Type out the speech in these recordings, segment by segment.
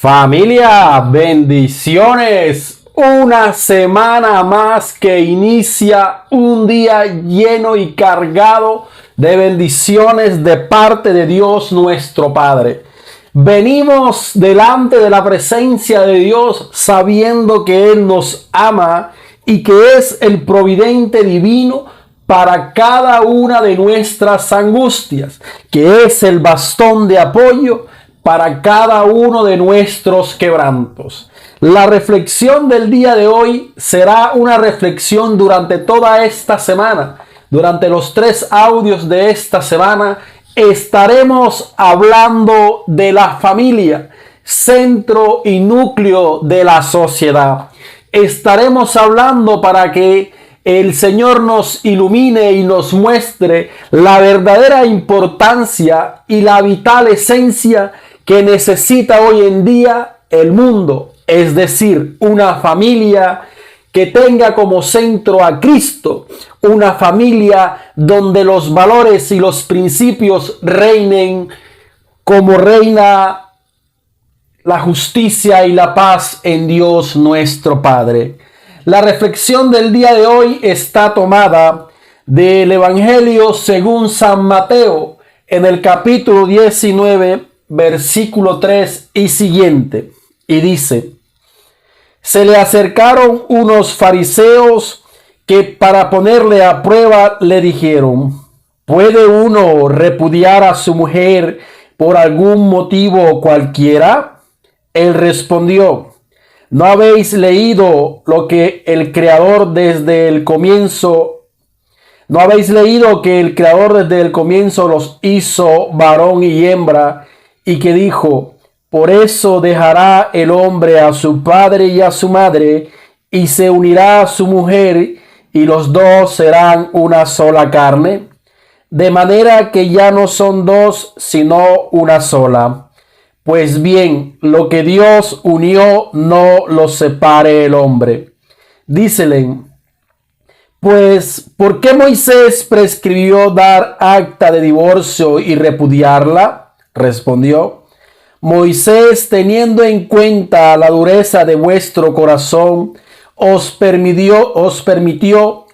Familia, bendiciones. Una semana más que inicia un día lleno y cargado de bendiciones de parte de Dios nuestro Padre. Venimos delante de la presencia de Dios sabiendo que Él nos ama y que es el providente divino para cada una de nuestras angustias, que es el bastón de apoyo para cada uno de nuestros quebrantos. La reflexión del día de hoy será una reflexión durante toda esta semana. Durante los 3 audios de esta semana estaremos hablando de la familia, centro y núcleo de la sociedad. Estaremos hablando para que el Señor nos ilumine y nos muestre la verdadera importancia y la vital esencia que necesita hoy en día el mundo, es decir, una familia que tenga como centro a Cristo, una familia donde los valores y los principios reinen como reina la justicia y la paz en Dios nuestro Padre. La reflexión del día de hoy está tomada del Evangelio según San Mateo en el capítulo 19, versículo 3 y siguiente. Y dice: se le acercaron unos fariseos que para ponerle a prueba le dijeron: ¿puede uno repudiar a su mujer por algún motivo cualquiera? Él respondió: ¿no habéis leído lo que el Creador desde el comienzo ¿No habéis leído que el Creador desde el comienzo los hizo varón y hembra, y que dijo: por eso dejará el hombre a su padre y a su madre, y se unirá a su mujer, y los dos serán una sola carne? De manera que ya no son dos, sino una sola. Pues bien, lo que Dios unió, no lo separe el hombre. Dícele: pues, ¿por qué Moisés prescribió dar acta de divorcio y repudiarla? Respondió: Moisés, teniendo en cuenta la dureza de vuestro corazón, os permitió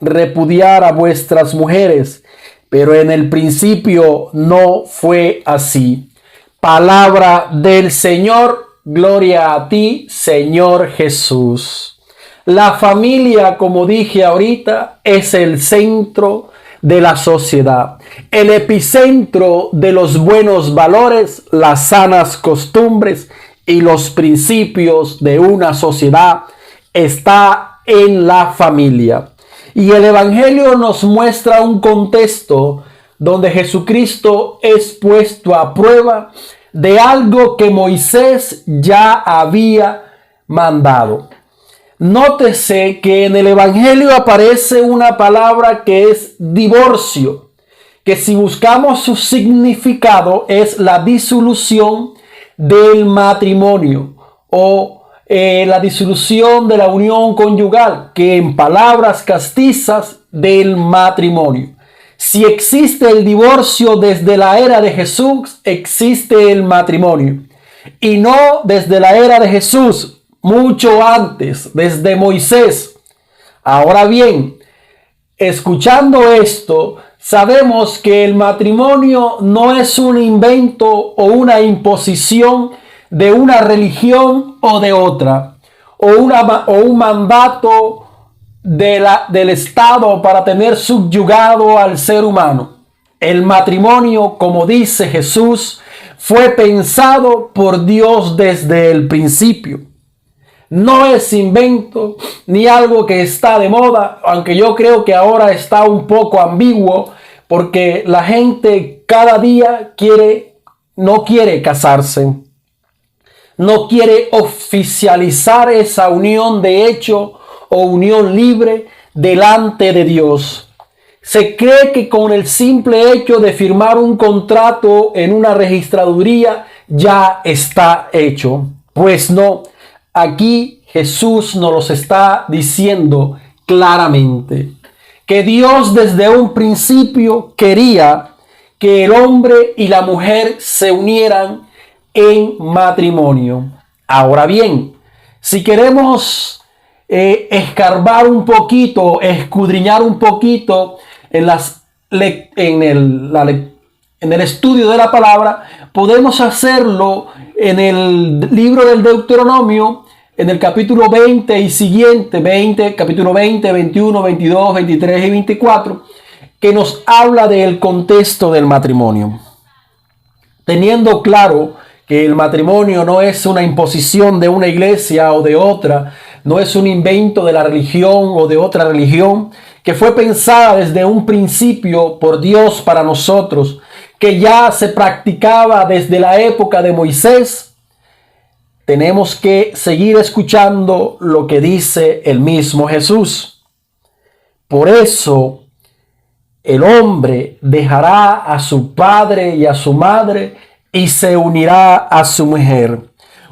repudiar a vuestras mujeres, pero en el principio no fue así. Palabra del Señor. Gloria a ti, Señor Jesús. La familia, como dije ahorita, es el centro de la sociedad, el epicentro de los buenos valores, las sanas costumbres y los principios de una sociedad está en la familia. Y el Evangelio nos muestra un contexto donde Jesucristo es puesto a prueba de algo que Moisés ya había mandado. Nótese que en el Evangelio aparece una palabra que es divorcio, que si buscamos su significado es la disolución del matrimonio o la disolución de la unión conyugal, que en palabras castizas, del matrimonio. Si existe el divorcio desde la era de Jesús, existe el matrimonio. Y no desde la era de Jesús, mucho antes, desde Moisés. Ahora bien, escuchando esto, sabemos que el matrimonio no es un invento o una imposición de una religión o de otra, o un mandato del Estado para tener subyugado al ser humano. El matrimonio, como dice Jesús, fue pensado por Dios desde el principio. No es invento ni algo que está de moda, aunque yo creo que ahora está un poco ambiguo, porque la gente cada día no quiere casarse, no quiere oficializar esa unión de hecho o unión libre delante de Dios. Se cree que con el simple hecho de firmar un contrato en una registraduría ya está hecho. Pues no. Aquí Jesús nos los está diciendo claramente que Dios desde un principio quería que el hombre y la mujer se unieran en matrimonio. Ahora bien, si queremos escarbar un poquito, escudriñar un poquito en en el estudio de la palabra, podemos hacerlo en el libro del Deuteronomio, en el capítulo 20 y siguiente, capítulo 20, 21, 22, 23 y 24, que nos habla del contexto del matrimonio. Teniendo claro que el matrimonio no es una imposición de una iglesia o de otra, no es un invento de la religión o de otra religión, que fue pensada desde un principio por Dios para nosotros, que ya se practicaba desde la época de Moisés, tenemos que seguir escuchando lo que dice el mismo Jesús. Por eso, el hombre dejará a su padre y a su madre y se unirá a su mujer.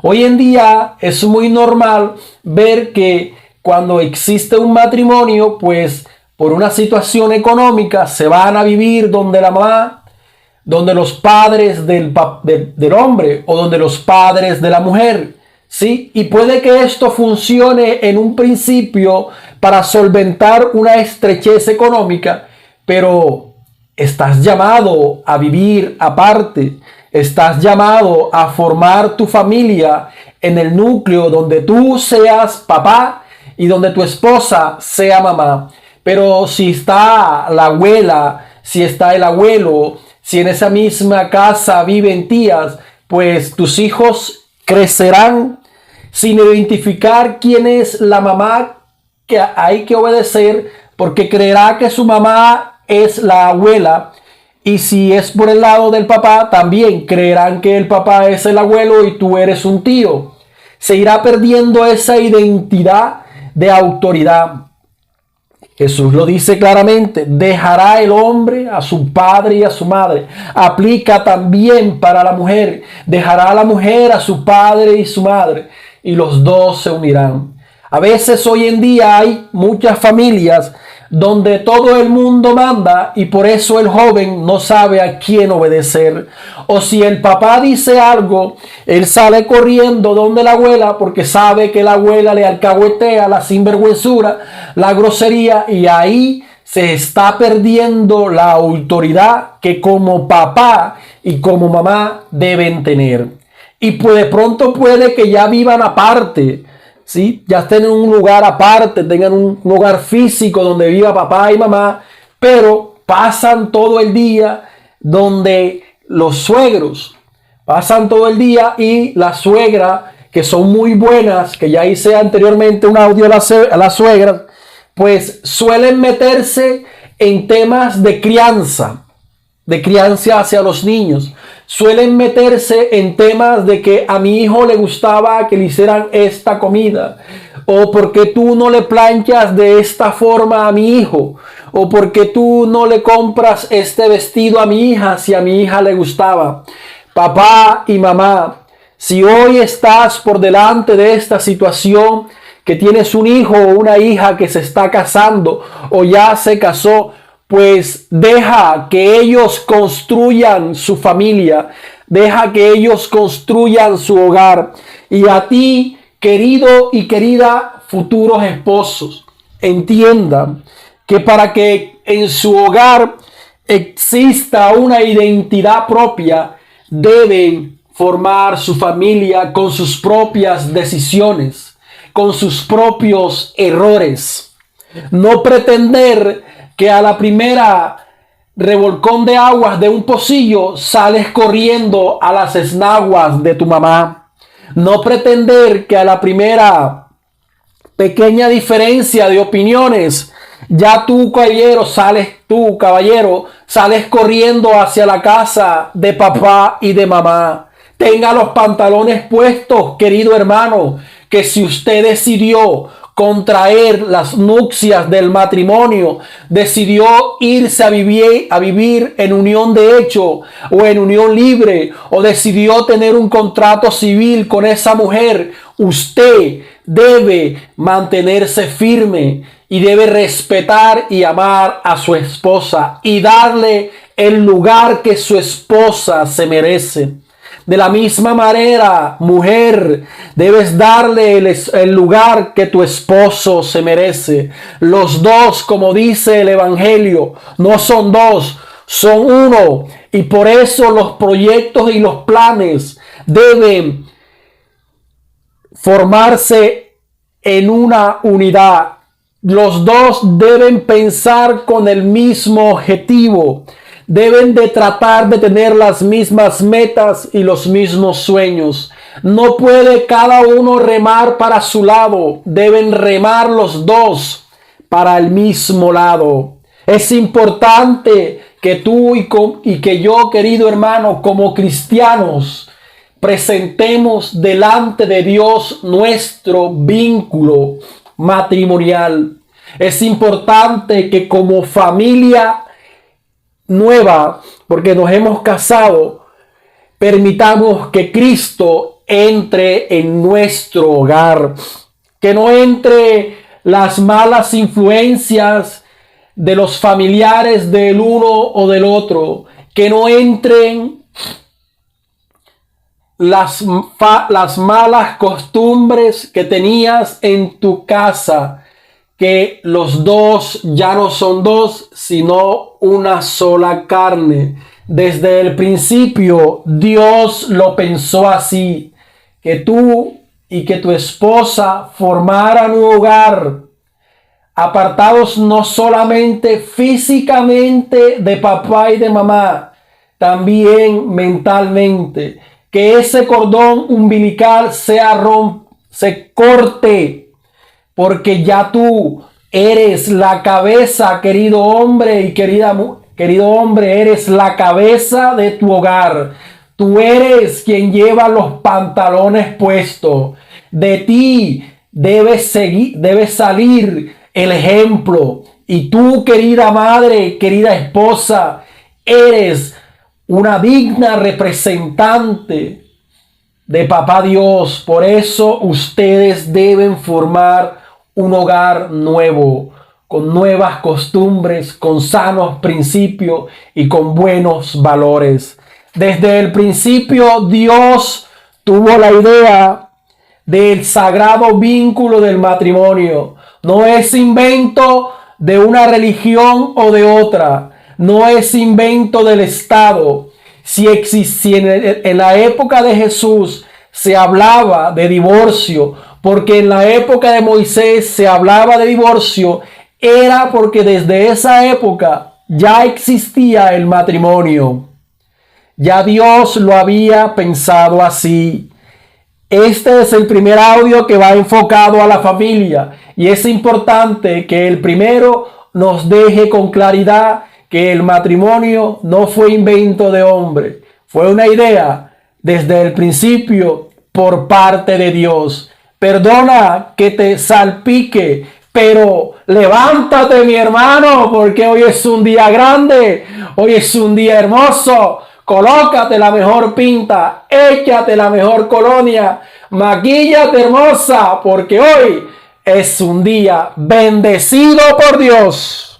Hoy en día es muy normal ver que cuando existe un matrimonio, pues por una situación económica se van a vivir donde la mamá, donde los padres del hombre o donde los padres de la mujer. ¿Sí? Y puede que esto funcione en un principio para solventar una estrechez económica, pero estás llamado a vivir aparte. Estás llamado a formar tu familia en el núcleo donde tú seas papá y donde tu esposa sea mamá. Pero si está la abuela, si está el abuelo, si en esa misma casa viven tías, pues tus hijos crecerán sin identificar quién es la mamá que hay que obedecer, porque creerá que su mamá es la abuela. Y si es por el lado del papá, también creerán que el papá es el abuelo y tú eres un tío. Se irá perdiendo esa identidad de autoridad. Jesús lo dice claramente: dejará el hombre a su padre y a su madre. Aplica también para la mujer: dejará a la mujer a su padre y su madre, y los dos se unirán. A veces hoy en día hay muchas familias donde todo el mundo manda y por eso el joven no sabe a quién obedecer. O si el papá dice algo, él sale corriendo donde la abuela porque sabe que la abuela le alcahuetea la sinvergüenzura, la grosería, y ahí se está perdiendo la autoridad que como papá y como mamá deben tener. Y pues de pronto puede que ya vivan aparte, ¿sí? Ya estén en un lugar aparte, tengan un hogar físico donde viva papá y mamá, pero pasan todo el día donde los suegros, pasan todo el día, y la suegra, que son muy buenas, que ya hice anteriormente un audio a las suegras, pues suelen meterse en temas de crianza hacia los niños. Suelen meterse en temas de que a mi hijo le gustaba que le hicieran esta comida, o porque tú no le planchas de esta forma a mi hijo, o porque tú no le compras este vestido a mi hija si a mi hija le gustaba. Papá y mamá, si hoy estás por delante de esta situación, que tienes un hijo o una hija que se está casando o ya se casó, pues deja que ellos construyan su familia, deja que ellos construyan su hogar. Y a ti, querido y querida futuros esposos, entiendan que para que en su hogar exista una identidad propia, deben formar su familia con sus propias decisiones, con sus propios errores. No pretender que a la primera revolcón de aguas de un pocillo sales corriendo a las esnaguas de tu mamá. No pretender que a la primera pequeña diferencia de opiniones ya tú, caballero, sales corriendo hacia la casa de papá y de mamá. Tenga los pantalones puestos, querido hermano, que si usted decidió contraer las nupcias del matrimonio, decidió irse a vivir en unión de hecho o en unión libre, o decidió tener un contrato civil con esa mujer, usted debe mantenerse firme y debe respetar y amar a su esposa y darle el lugar que su esposa se merece. De la misma manera, mujer, debes darle el lugar que tu esposo se merece. Los dos, como dice el Evangelio, no son dos, son uno. Y por eso los proyectos y los planes deben formarse en una unidad. Los dos deben pensar con el mismo objetivo. Deben de tratar de tener las mismas metas y los mismos sueños. No puede cada uno remar para su lado. Deben remar los dos para el mismo lado. Es importante que tú y que yo, querido hermano, como cristianos, presentemos delante de Dios nuestro vínculo matrimonial. Es importante que como familia nueva, porque nos hemos casado, permitamos que Cristo entre en nuestro hogar, que no entre las malas influencias de los familiares del uno o del otro, que no entren las malas costumbres que tenías en tu casa, que los dos ya no son dos, sino una sola carne. Desde el principio Dios lo pensó así, que tú y que tu esposa formaran un hogar, apartados no solamente físicamente de papá y de mamá, también mentalmente. Que ese cordón umbilical se corte, porque ya tú eres la cabeza, querido hombre y querido hombre, eres la cabeza de tu hogar. Tú eres quien lleva los pantalones puestos. De ti debe salir el ejemplo. Y tú, querida madre, querida esposa, eres una digna representante de Papá Dios. Por eso ustedes deben formar un hogar nuevo, con nuevas costumbres, con sanos principios y con buenos valores. Desde el principio Dios tuvo la idea del sagrado vínculo del matrimonio. No es invento de una religión o de otra. No es invento del Estado. Si en la época de Jesús se hablaba de divorcio, porque en la época de Moisés se hablaba de divorcio, era porque desde esa época ya existía el matrimonio. Ya Dios lo había pensado así. Este es el primer audio que va enfocado a la familia, y es importante que el primero nos deje con claridad que el matrimonio no fue invento de hombre, fue una idea desde el principio por parte de Dios. Perdona que te salpique, pero levántate, mi hermano, porque hoy es un día grande, hoy es un día hermoso. Colócate la mejor pinta, échate la mejor colonia, maquíllate hermosa, porque hoy es un día bendecido por Dios.